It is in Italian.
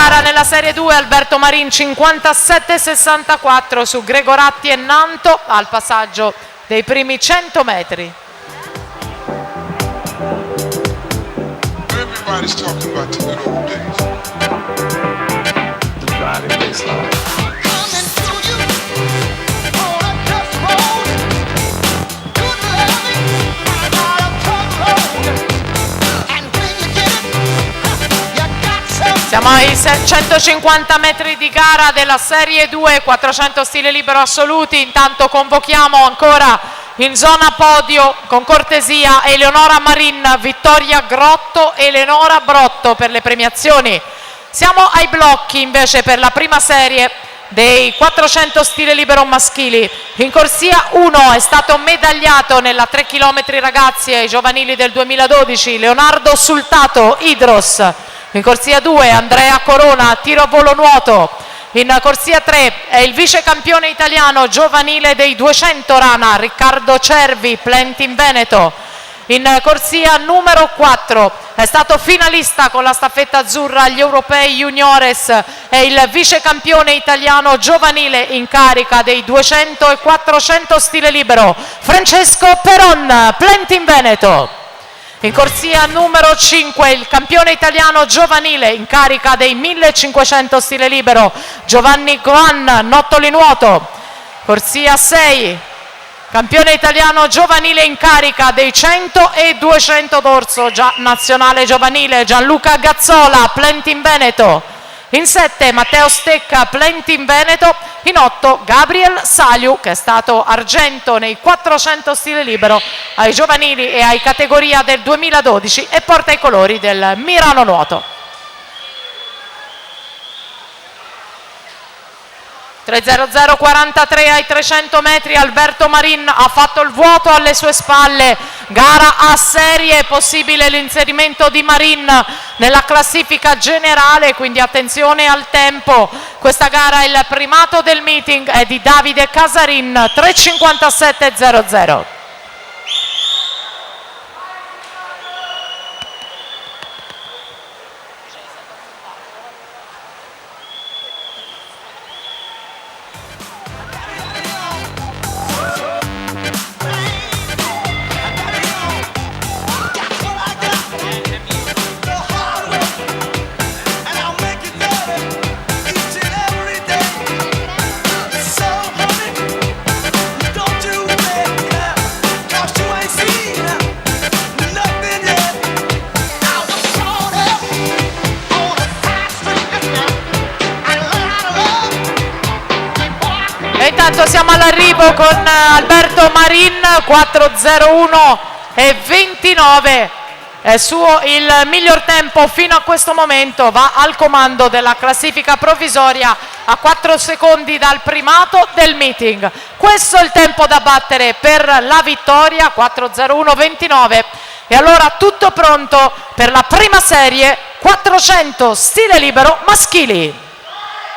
gara nella Serie 2, Alberto Marin 57-64 su Gregoratti e Nanto al passaggio dei primi 100 metri. Everybody's talking about the good old days. The driving baseline. Siamo ai 150 metri di gara della Serie 2, 400 stile libero assoluti. Intanto convochiamo ancora in zona podio, con cortesia, Eleonora Marin, Vittoria Grotto e Eleonora Brotto per le premiazioni. Siamo ai blocchi invece per la prima serie dei 400 stile libero maschili. In corsia 1 è stato medagliato nella 3 km ragazzi ai giovanili del 2012 Leonardo Sultato Idros. In corsia 2 Andrea Corona, tiro a volo nuoto. In corsia 3 è il vice campione italiano giovanile dei 200 rana Riccardo Cervi, Plenti in Veneto. In corsia numero 4 è stato finalista con la staffetta azzurra agli europei juniores, è il vice campione italiano giovanile in carica dei 200 e 400 stile libero Francesco Peron, Plenti in Veneto. In corsia numero 5 il campione italiano giovanile in carica dei 1500 stile libero Giovanni Goan, Nottoli Nuoto. Corsia 6 campione italiano giovanile in carica dei 100 e 200 dorso nazionale giovanile Gianluca Gazzola, Plenti in Veneto. In 7 Matteo Stecca, Plenti in Veneto. In 8 Gabriel Saliu, che è stato argento nei 400 stile libero ai giovanili e ai categoria del 2012 e porta i colori del Mirano Nuoto. 3:00:43 ai 300 metri, Alberto Marin ha fatto il vuoto alle sue spalle, gara a serie, possibile l'inserimento di Marin nella classifica generale, quindi attenzione al tempo. Questa gara, il primato del meeting è di Davide Casarin, 3:57:00. Intanto siamo all'arrivo con Alberto Marin, 4:01:29, è suo il miglior tempo fino a questo momento, va al comando della classifica provvisoria a 4 secondi dal primato del meeting. Questo è il tempo da battere per la vittoria, 4:01:29, e allora tutto pronto per la prima serie 400 stile libero maschili.